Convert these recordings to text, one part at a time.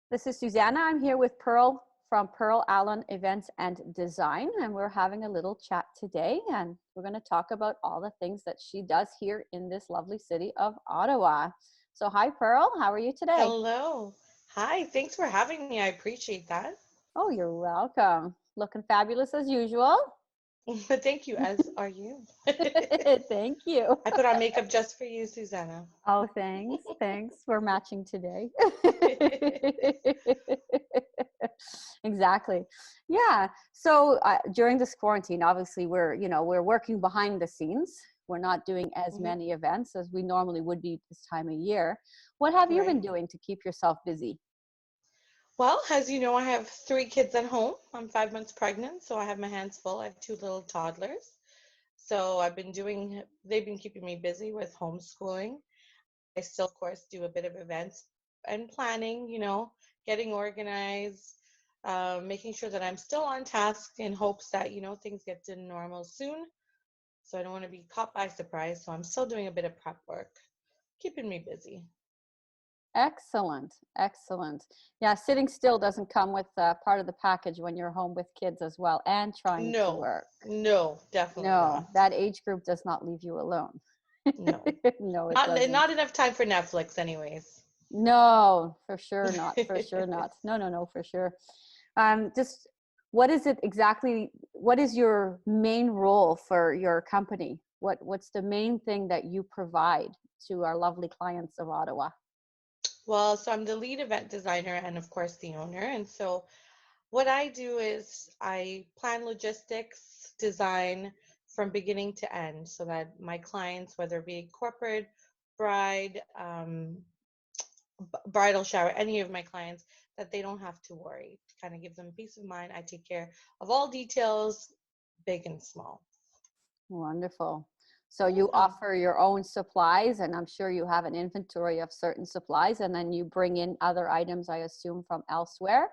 This is Susanna. I'm here with Pearl from Pearl Allen Events and Design, and we're having a little chat today, and we're going to talk about all the things that she does here in this lovely city of Ottawa. So hi, Pearl. How are you today? Hello. Hi, thanks for having me. I appreciate that. Oh, you're welcome. Looking fabulous as usual. Thank you, as are you. Thank you. I put on makeup just for you, Susanna. Oh, thanks. Thanks. We're matching today. Exactly. Yeah. So during this quarantine, obviously we're working behind the scenes. We're not doing as Mhm. many events as we normally would be this time of year. What have you been Right. doing to keep yourself busy? Well, as you know, I have three kids at home. I'm 5 months pregnant, so I have my hands full. I have two little toddlers. So they've been keeping me busy with homeschooling. I still, of course, do a bit of events and planning, getting organized, making sure that I'm still on task in hopes that, things get to normal soon. So I don't want to be caught by surprise. So I'm still doing a bit of prep work, keeping me busy. Excellent. Excellent. Yeah, sitting still doesn't come with part of the package when you're home with kids as well and trying to No, work. no, definitely No, not. that age group does not leave you alone. No, No, it not doesn't. not enough time for Netflix, anyways. No, for sure not. For sure not. No, no, no, for sure. Just what is it exactly? What is your main role for your company? What's the main thing that you provide to our lovely clients of Ottawa? Well, so I'm the lead event designer and, of course, the owner. And so what I do is I plan logistics, design from beginning to end so that my clients, whether it be corporate, bride, bridal shower, any of my clients, that they don't have to worry. To kind of give them peace of mind. I take care of all details, big and small. Wonderful. So you Yeah. offer your own supplies, and I'm sure you have an inventory of certain supplies, and then you bring in other items, I assume, from elsewhere,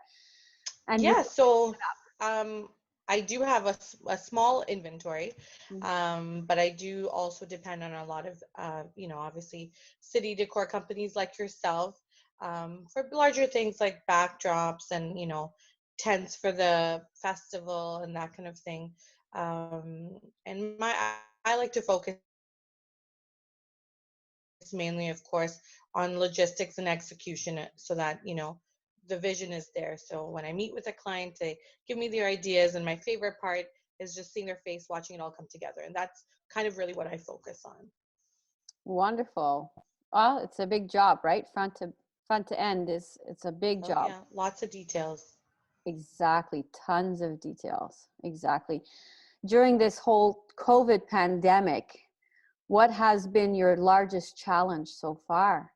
and you Yeah, mix so um, I do have a small inventory, it up. but I do also depend on a lot of, obviously city decor companies like yourself for larger things like backdrops and, tents for the festival and that kind of thing. And I like to focus mainly, of course, on logistics and execution so that, the vision is there. So when I meet with a client, they give me their ideas, and my favorite part is just seeing their face, watching it all come together. And that's kind of really what I focus on. Wonderful. Well, it's a big job, right? Front to end is it's a big Oh, job. yeah, lots of details. Exactly. Tons of details. Exactly. During this whole COVID pandemic, what has been your largest challenge so far?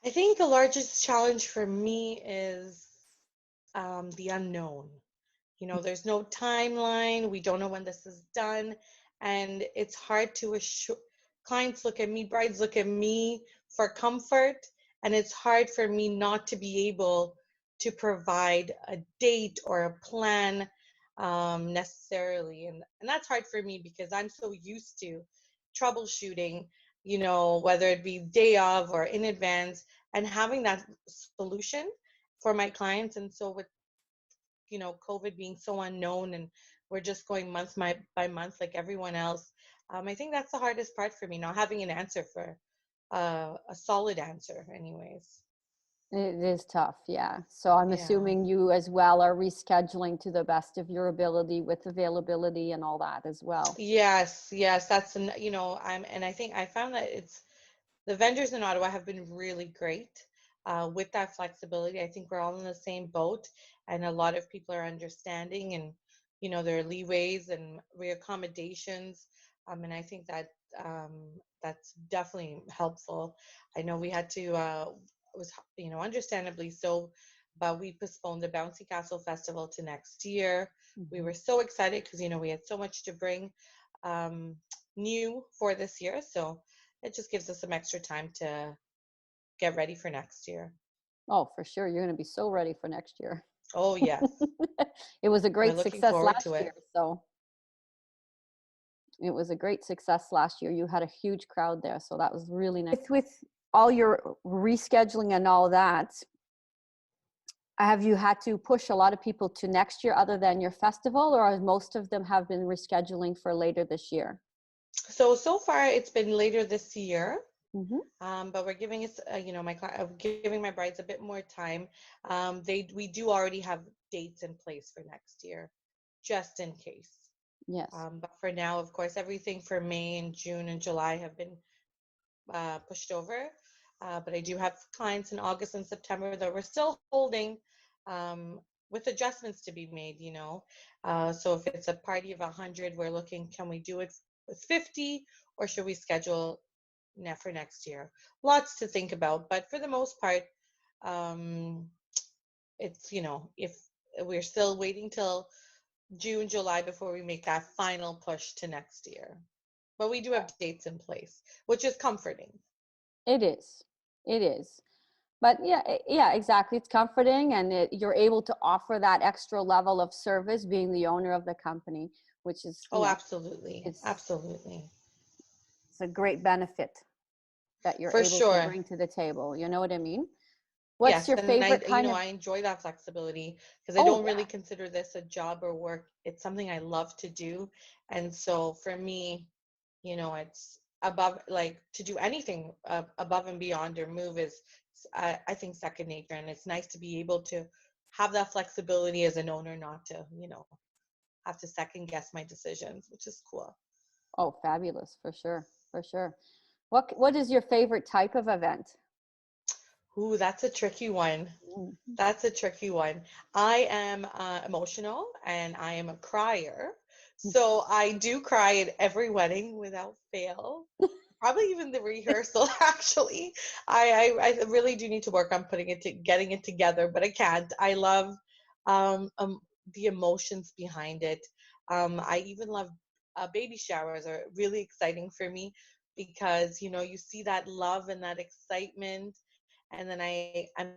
I think the largest challenge for me is the unknown. There's no timeline. We don't know when this is done. And it's hard to assure clients look at me, brides look at me for comfort. And it's hard for me not to be able to provide a date or a plan necessarily. And that's hard for me because I'm so used to troubleshooting, whether it be day of or in advance, and having that solution for my clients. And so with COVID being so unknown and we're just going by month like everyone else. I think that's the hardest part for me, not having an answer for a solid answer, anyways. It is tough, yeah. So I'm Yeah. assuming you as well are rescheduling to the best of your ability with availability and all that as well. Yes, yes, and I think I found that it's the vendors in Ottawa have been really great with that flexibility. I think we're all in the same boat, and a lot of people are understanding, and there are leeways and reaccommodations, and I think that that's definitely helpful. I know we had to it was understandably so, but we postponed the Bouncy Castle Festival to next year. We Mhm. were so excited because we had so much to bring um, new for this year, so it just gives us some extra time to get ready for next year. Oh, for sure. You're going to be so ready for next year. Oh, yes. It was a We're great looking success forward last to year. it. So it was a great success last year. You had a huge crowd there. So that was really nice. With all your rescheduling and all that, have you had to push a lot of people to next year other than your festival, or most of them have been rescheduling for later this year? So far it's been later this year. Mm-hmm. But we're giving us, giving my brides a bit more time. We do already have dates in place for next year, just in case. Yes. But for now, of course, everything for May and June and July have been pushed over. But I do have clients in August and September that we're still holding, with adjustments to be made, So if it's a party of 100, we're looking, can we do it with 50, or should we schedule for next year? Lots to think about, but for the most part, um, it's, if we're still waiting till June, July before we make that final push to next year. But we do have dates in place, which is comforting. It is. It is. But yeah, yeah, exactly. It's comforting, and you're able to offer that extra level of service being the owner of the company, which is, Oh, absolutely. it's Absolutely. it's a great benefit that you're For able to sure. bring to the table. You know what I mean? What's Yes, your and favorite kind of? I enjoy that flexibility because I Oh don't really yeah. consider this a job or work. It's something I love to do. And so for me, it's above, like, to do anything above and beyond or move is, I think, second nature. And it's nice to be able to have that flexibility as an owner, not to, have to second guess my decisions, which is cool. Oh, fabulous, for sure, for sure. What is your favorite type of event? Ooh, that's a tricky one. Mm. That's a tricky one. I am emotional and I am a crier. So I do cry at every wedding without fail. Probably even the rehearsal, actually. I really do need to work on getting it together, but I can't. I love the emotions behind it. I even love baby showers are really exciting for me because, you see that love and that excitement. And then I'm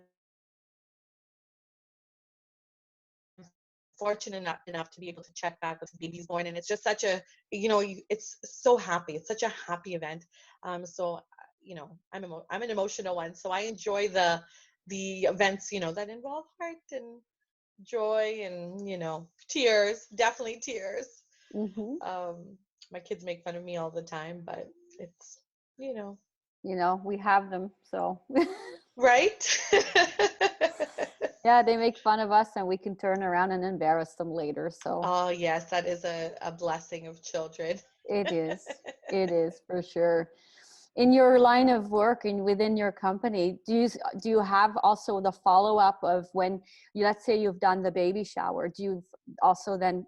fortunate enough to be able to check back with the baby's born, and it's just such a, it's so happy. It's such a happy event. So I'm an emotional one, so I enjoy the events, that involve heart and joy and, tears, definitely tears. Mm-hmm. um my kids make fun of me all the time, but it's, We have them, so right. yeah, they make fun of us, and we can turn around and embarrass them later. So Oh yes, that is a blessing of children. it is, it is for sure. In your line of work and within your company, do you have also the follow up of when let's say you've done the baby shower? Do you also then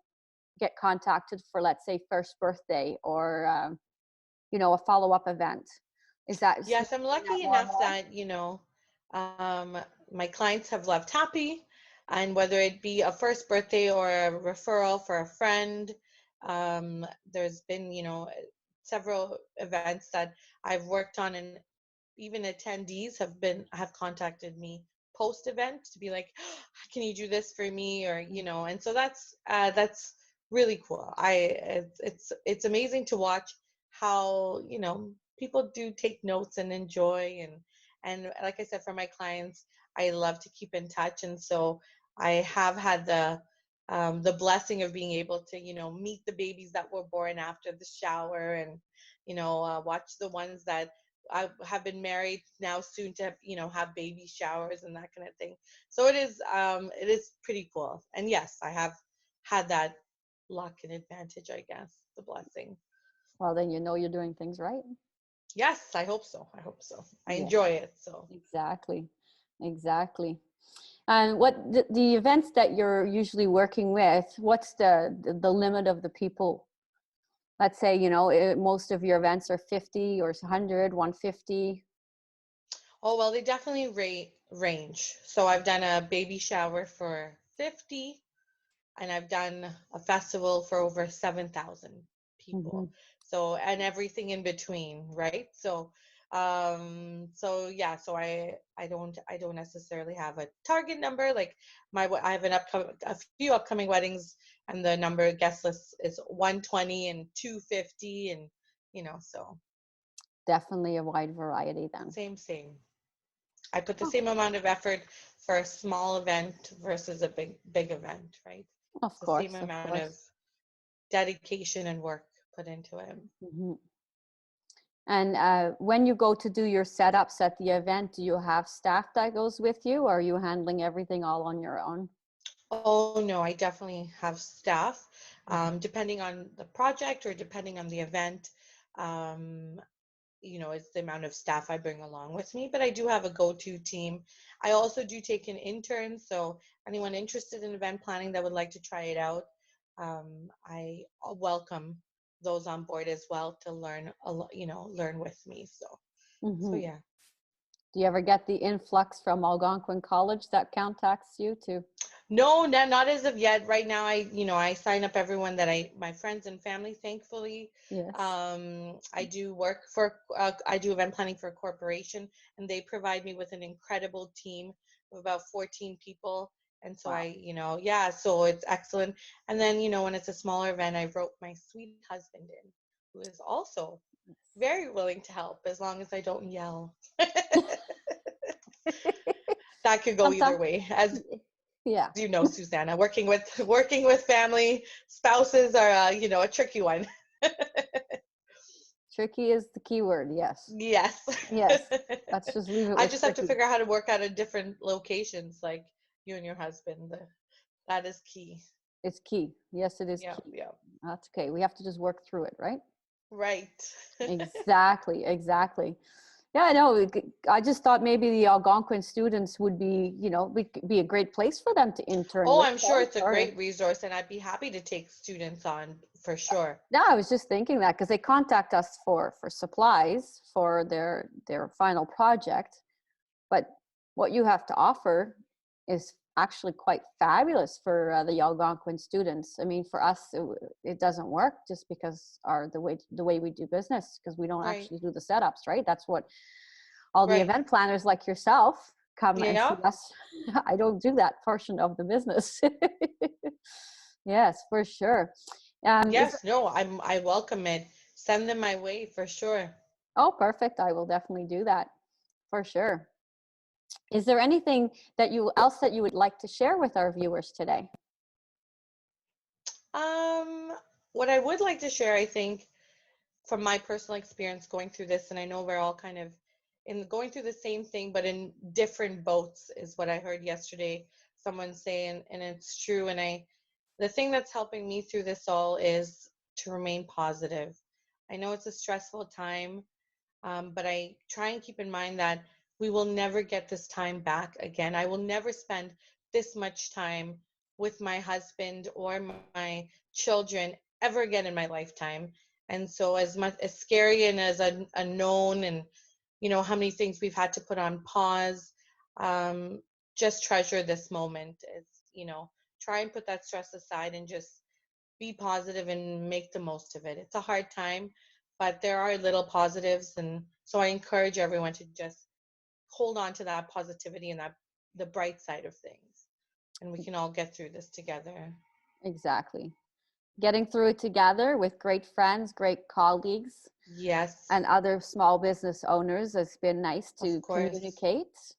get contacted for, let's say, first birthday, or a follow up event? Is that Yes, I'm something that lucky enough normal? that, um, my clients have left happy. And whether it be a first birthday or a referral for a friend, there's been, several events that I've worked on, and even attendees have contacted me post event to be like, can you do this for me? Or, and so that's really cool. It's amazing to watch how, people do take notes and enjoy, and like I said, for my clients, I love to keep in touch. And so I have had the blessing of being able to, meet the babies that were born after the shower, and, watch the ones that I have been married now, soon to have, have baby showers and that kind of thing. So it is pretty cool. And yes, I have had that luck and advantage, I guess, the blessing. Well, then you're doing things right. Yes, I hope so. I hope so. I Yeah, enjoy it. So exactly, exactly. And what the events that you're usually working with? What's the limit of the people? Let's say, most of your events are 50 or 100, 150. oh well, they definitely range. So I've done a baby shower for 50, and I've done a festival for over 7,000 Mm-hmm. people. So, and everything in between, right? So yeah, so I don't necessarily have a target number. Like I have a few upcoming weddings, and the number guest list is 120 and 250, and so Definitely a wide variety then. same. I put the Oh, same amount of effort for a small event versus a big event, right? of It's the same course, of amount of course. dedication and work put into it. Mhm. And when you go to do your setups at the event, do you have staff that goes with you, or are you handling everything all on your own? Oh no, I definitely have staff. Mhm. Depending on the project or depending on the event, um, it's the amount of staff I bring along with me. But I do have a go-to team. I also do take in interns, so anyone interested in event planning that would like to try it out, I welcome those on board as well to learn learn with me. So Mhm. yeah. Do you ever get the influx from Algonquin College that contacts you to? No, not as of yet. Right now, I sign up everyone that my friends and family, thankfully. Yes. I do I do event planning for a corporation, and they provide me with an incredible team of about 14 people. And so Wow. yeah, so it's excellent. And then, when it's a smaller event, I wrote my sweet husband in, who is also very willing to help as long as I don't yell. That could go either Sometimes, way. As yeah. you know, Susanna, working with family spouses are a tricky one. Tricky is the key word. Yes. Yes. Yes. Let's just leave it I with just have to tricky. figure out how to work out of different locations, like you and your husband. That is key. It's key. Yes, it is Yeah, key. yeah. That's okay. We have to just work through it, right? Right. Exactly. Exactly. Yeah, I know. I just thought maybe the Algonquin students would be, be a great place for them to intern Oh, with, I'm sure right? it's a Or great resource, and I'd be happy to take students on for sure. no, I was just thinking that because they contact us for supplies for their final project, but what you have to offer is actually quite fabulous for the Algonquin students. I mean, for us, it doesn't work just because the way we do business, because we don't Right. actually do the setups, right? That's what all the Right. event planners like yourself come and see Yeah. us. I don't do that portion of the business. Yes, for sure. Is Yes. No. I welcome it. Send them my way for sure. Oh, perfect. I will definitely do that for sure. Is there anything that you would like to share with our viewers today? Um, what I would like to share, I think, from my personal experience going through this, and I know we're all kind of in going through the same thing, but in different boats, is what I heard yesterday someone say, and it's true. And the thing that's helping me through this all is to remain positive. I know it's a stressful time, but I try and keep in mind that we will never get this time back again. I will never spend this much time with my husband or my children ever again in my lifetime. And so, as much as scary and as unknown, and how many things we've had to put on pause, um, just treasure this moment. Try and put that stress aside and just be positive and make the most of it. It's a hard time, but there are little positives, and so I encourage everyone to just hold on to that positivity and that the bright side of things, and we can all get through this together. Exactly. Getting through it together with great friends, great colleagues, Yes, and other small business owners. It's been nice of to course. communicate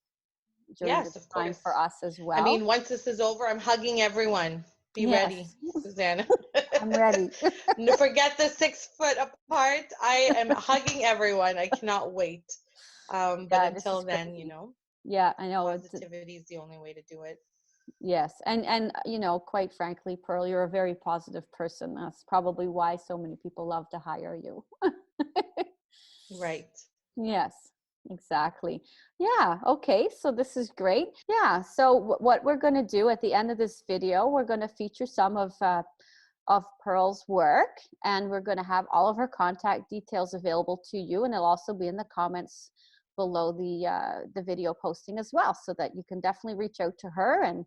during Yes, this of time course. for us as I well. mean, once this is over, I'm hugging everyone. Be ready, Yes, Susanna. I'm ready. Forget the 6 foot apart. I am hugging everyone. I cannot wait. But Yeah, this until is then, crazy. Yeah, I know. positivity is the only way to do it. Yes, and quite frankly, Pearl, you're a very positive person. That's probably why so many people love to hire you. Right. Yes, exactly. Yeah, okay, so this is great. Yeah, so what we're going to do at the end of this video, we're going to feature some of Pearl's work, and we're going to have all of her contact details available to you, and it'll also be in the comments below the video posting as well, so that you can definitely reach out to her and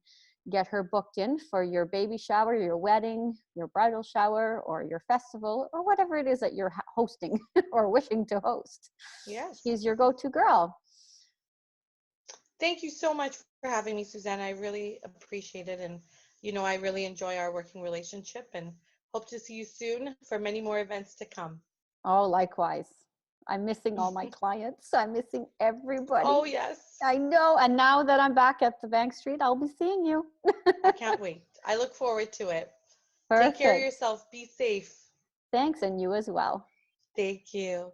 get her booked in for your baby shower, your wedding, your bridal shower, or your festival, or whatever it is that you're hosting or wishing to host. Yes. She's your go-to girl. Thank you so much for having me, Susanna. I really appreciate it. And, I really enjoy our working relationship and hope to see you soon for many more events to come. Oh, likewise. I'm missing all my clients. I'm missing everybody. Oh, yes. I know. And now that I'm back at the Bank Street, I'll be seeing you. I can't wait. I look forward to it. Take care of Perfect. yourself. Be safe. Thanks. And you as well. Thank you.